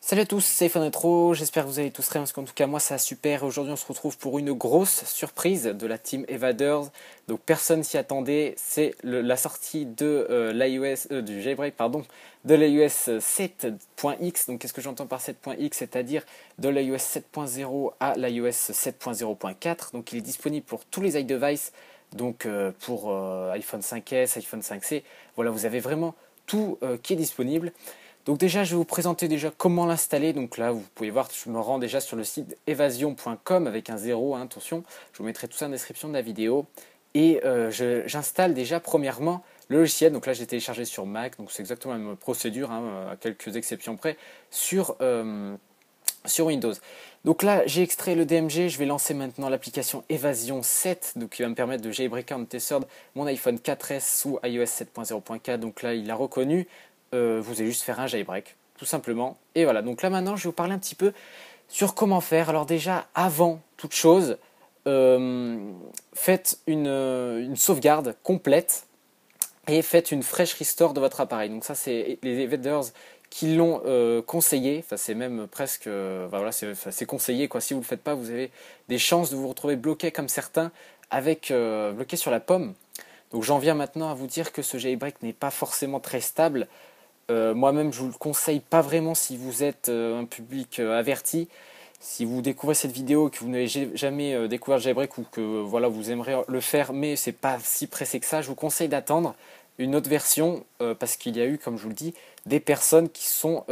Salut à tous, c'est Fonetro, j'espère que vous allez tous très bien, parce qu'en tout cas moi ça va super. Aujourd'hui on se retrouve pour une grosse surprise de la team Evaders. Donc personne s'y attendait, c'est la sortie de du jailbreak de l'iOS 7.x. Donc qu'est-ce que j'entends par 7.x? C'est-à-dire de l'iOS 7.0 à l'iOS 7.0.4. Donc il est disponible pour tous les iDevices, donc pour iPhone 5S, iPhone 5C. Voilà, vous avez vraiment tout qui est disponible. Donc déjà, je vais vous présenter déjà comment l'installer. Donc là, vous pouvez voir, je me rends déjà sur le site evasion.com avec un 0, hein, attention. Je vous mettrai tout ça en description de la vidéo. Et j'installe déjà premièrement le logiciel. Donc là, j'ai téléchargé sur Mac, donc c'est exactement la même procédure, hein, à quelques exceptions près, sur Windows. Donc là, j'ai extrait le DMG, je vais lancer maintenant l'application Evasion 7, donc qui va me permettre de jailbreaker en tester mon iPhone 4S sous iOS 7.0.4. Donc là, il l'a reconnu. Vous allez juste faire un jailbreak, tout simplement. Et voilà, donc là maintenant, je vais vous parler un petit peu sur comment faire. Alors déjà, avant toute chose, faites une sauvegarde complète et faites une fresh restore de votre appareil. Donc ça, c'est les vendors qui l'ont conseillé. Enfin, c'est même presque, voilà, c'est conseillé quoi. Si vous le faites pas, vous avez des chances de vous retrouver bloqué comme certains, avec bloqué sur la pomme. Donc j'en viens maintenant à vous dire que ce jailbreak n'est pas forcément très stable. Moi-même, je vous le conseille pas vraiment si vous êtes un public averti. Si vous découvrez cette vidéo, que vous n'avez jamais découvert le jailbreak, ou que voilà, vous aimeriez le faire, mais c'est pas si pressé que ça, je vous conseille d'attendre une autre version, parce qu'il y a eu, comme je vous le dis, des personnes qui sont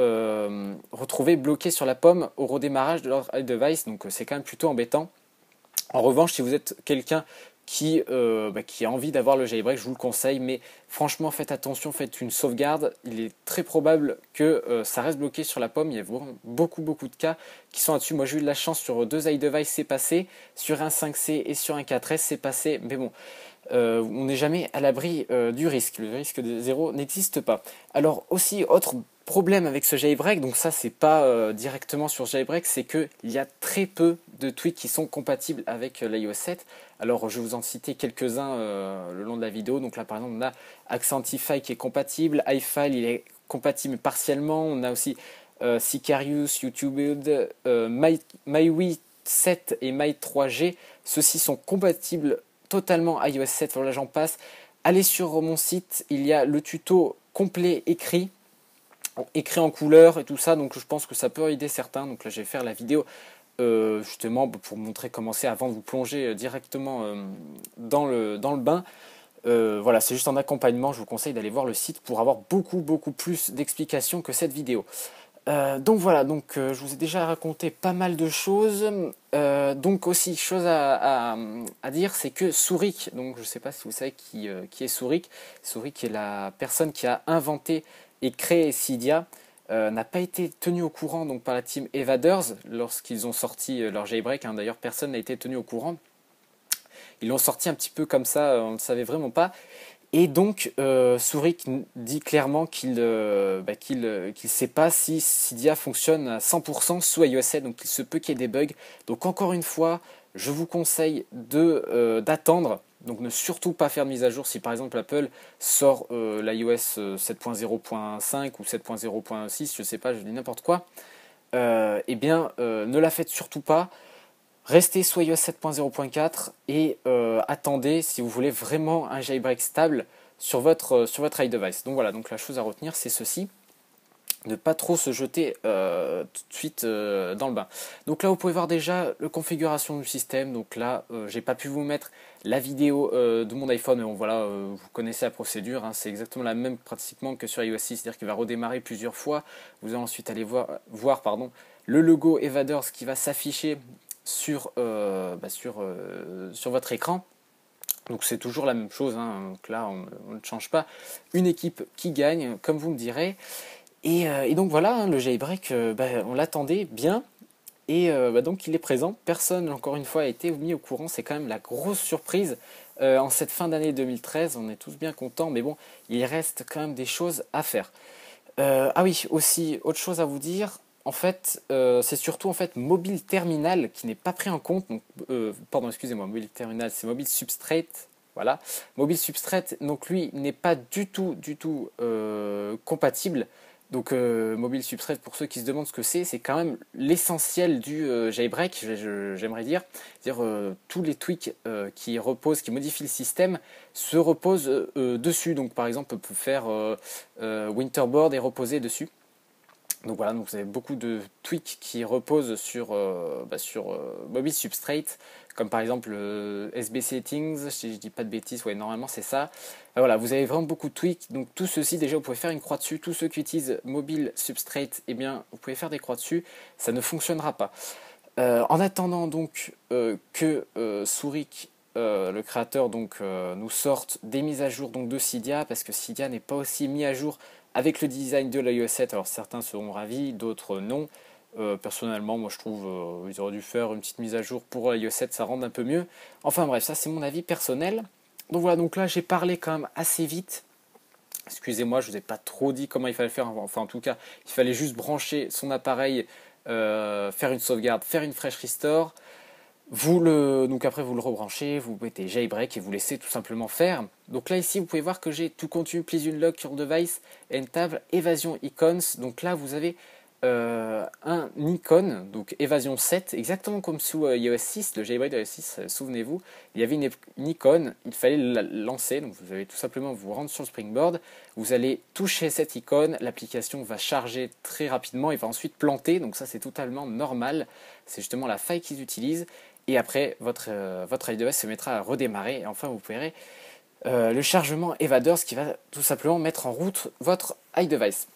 retrouvées bloquées sur la pomme au redémarrage de leur device. Donc c'est quand même plutôt embêtant. En revanche, si vous êtes quelqu'un qui a envie d'avoir le jailbreak, je vous le conseille, mais franchement faites attention, faites une sauvegarde. Il est très probable que ça reste bloqué sur la pomme. Il y a beaucoup de cas qui sont là-dessus. Moi j'ai eu de la chance sur deux iDevice, c'est passé, sur un 5C et sur un 4S c'est passé, mais bon, on n'est jamais à l'abri du risque. Le risque de zéro n'existe pas. Alors aussi, autre problème avec ce jailbreak, donc ça c'est pas directement sur jailbreak, c'est qu'il y a très peu de tweaks qui sont compatibles avec l'iOS 7. Alors je vais vous en citer quelques-uns le long de la vidéo. Donc là par exemple on a Accentify qui est compatible, iFile il est compatible partiellement, on a aussi Sicarius, YouTubebuild, MyWi 7 et My3G, ceux-ci sont compatibles totalement iOS 7, voilà j'en passe. Allez sur mon site, il y a le tuto complet écrit en couleur et tout ça, donc je pense que ça peut aider certains. Donc là je vais faire la vidéo justement pour montrer comment c'est avant de vous plonger directement dans le bain. Voilà, c'est juste en accompagnement, je vous conseille d'aller voir le site pour avoir beaucoup plus d'explications que cette vidéo. Donc voilà, je vous ai déjà raconté pas mal de choses. Donc aussi, chose à dire, c'est que Sourik, donc je ne sais pas si vous savez qui est Sourik. Sourik est la personne qui a inventé et créé Cydia. N'a pas été tenu au courant donc par la team Evaders lorsqu'ils ont sorti leur jailbreak, hein. D'ailleurs, personne n'a été tenu au courant. Ils l'ont sorti un petit peu comme ça, on ne le savait vraiment pas. Et donc, Sourik dit clairement qu'il sait pas si Cydia fonctionne à 100% sous iOS 7, donc il se peut qu'il y ait des bugs. Donc encore une fois, je vous conseille d'attendre. Donc ne surtout pas faire de mise à jour si par exemple Apple sort l'iOS 7.0.5 ou 7.0.6, je sais pas, je dis n'importe quoi. Ne la faites surtout pas. Restez sous iOS 7.0.4 et attendez si vous voulez vraiment un jailbreak stable sur votre iDevice. Donc voilà, donc la chose à retenir c'est ceci. Ne pas trop se jeter tout de suite dans le bain. Donc là vous pouvez voir déjà la configuration du système. Donc là j'ai pas pu vous mettre la vidéo de mon iPhone, mais bon voilà, vous connaissez la procédure, hein, c'est exactement la même pratiquement que sur iOS 6, c'est-à-dire qu'il va redémarrer plusieurs fois. Vous allez ensuite aller voir le logo Evaders qui va s'afficher sur votre écran. Donc c'est toujours la même chose, hein. Donc là on ne change pas. Une équipe qui gagne, comme vous me direz. Et donc voilà, hein, le jailbreak, on l'attendait bien. Et donc il est présent. Personne, encore une fois, a été mis au courant. C'est quand même la grosse surprise en cette fin d'année 2013. On est tous bien contents, mais bon, il reste quand même des choses à faire. Ah oui, aussi, autre chose à vous dire. En fait, c'est surtout en fait Mobile Terminal qui n'est pas pris en compte. Donc, pardon, excusez-moi, Mobile Terminal, c'est Mobile Substrate. Voilà, Mobile Substrate, donc lui n'est pas du tout compatible Donc Mobile Substrate, pour ceux qui se demandent ce que c'est quand même l'essentiel du jailbreak, j'aimerais dire. C'est-à-dire tous les tweaks qui reposent, qui modifient le système, se reposent dessus. Donc par exemple, on peut faire Winterboard et reposer dessus. Donc voilà, donc vous avez beaucoup de tweaks qui reposent sur Mobile Substrate, comme par exemple SB Settings, si je dis pas de bêtises, ouais, normalement c'est ça. Voilà, vous avez vraiment beaucoup de tweaks, donc tout ceci déjà vous pouvez faire une croix dessus. Tous ceux qui utilisent Mobile Substrate, eh bien vous pouvez faire des croix dessus, ça ne fonctionnera pas. En attendant donc que Sourik, le créateur, nous sorte des mises à jour donc, de Cydia, parce que Cydia n'est pas aussi mis à jour avec le design de l'iOS 7. Alors certains seront ravis, d'autres non. Personnellement, moi je trouve qu'ils auraient dû faire une petite mise à jour pour l'iOS 7, ça rend un peu mieux. Enfin bref, ça c'est mon avis personnel. Donc voilà, donc là j'ai parlé quand même assez vite. Excusez-moi, je ne vous ai pas trop dit comment il fallait faire. Enfin en tout cas, il fallait juste brancher son appareil, faire une sauvegarde, faire une fresh restore. Donc après vous le rebranchez, vous mettez jailbreak et vous laissez tout simplement faire. Donc là ici vous pouvez voir que j'ai tout continue, please unlock your device, and table évasion icons. Donc là vous avez un icône, donc évasion 7, exactement comme sous iOS 6, le jailbreak de iOS 6, souvenez-vous, il y avait une icône, il fallait la lancer, donc vous allez tout simplement vous rendre sur le Springboard, vous allez toucher cette icône, l'application va charger très rapidement et va ensuite planter, donc ça c'est totalement normal, c'est justement la faille qu'ils utilisent. Et après, votre iDevice se mettra à redémarrer. Et enfin, vous verrez le chargement Evaders qui va tout simplement mettre en route votre iDevice.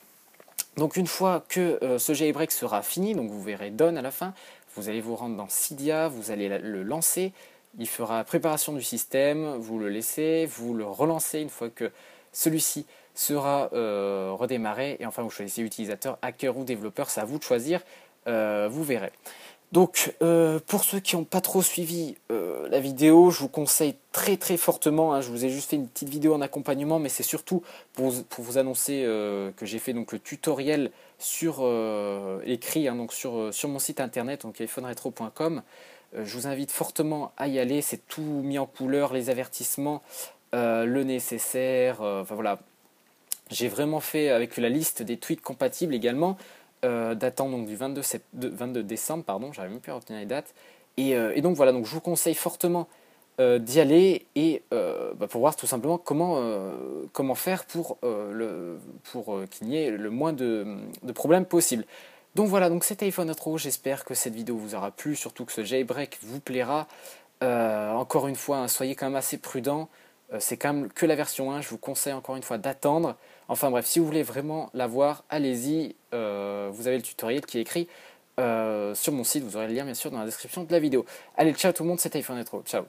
Donc une fois que ce jailbreak sera fini, donc vous verrez Done à la fin, vous allez vous rendre dans Cydia, vous allez le lancer, il fera préparation du système, vous le laissez, vous le relancez une fois que celui-ci sera redémarré. Et enfin, vous choisissez utilisateur, hacker ou développeur, c'est à vous de choisir, vous verrez. Donc, pour ceux qui n'ont pas trop suivi la vidéo, je vous conseille très très fortement, hein, je vous ai juste fait une petite vidéo en accompagnement, mais c'est surtout pour vous annoncer que j'ai fait donc, le tutoriel sur écrit hein, donc sur mon site internet, donc iphoneretro.com. Je vous invite fortement à y aller, c'est tout mis en couleur, les avertissements, le nécessaire, enfin voilà. J'ai vraiment fait avec la liste des tweaks compatibles également, datant donc du 22 décembre, pardon, j'arrive même plus à retenir les dates. Et donc voilà, donc je vous conseille fortement d'y aller et pour voir tout simplement comment faire pour qu'il n'y ait le moins de problèmes possible. Donc voilà, donc c'était iPhone Retro, j'espère que cette vidéo vous aura plu, surtout que ce jailbreak vous plaira. Encore une fois, hein, soyez quand même assez prudents. C'est quand même que la version 1, je vous conseille encore une fois d'attendre. Enfin bref, si vous voulez vraiment la voir, allez-y, vous avez le tutoriel qui est écrit sur mon site, vous aurez le lien bien sûr dans la description de la vidéo. Allez, ciao tout le monde, c'était iPhone Retro, ciao.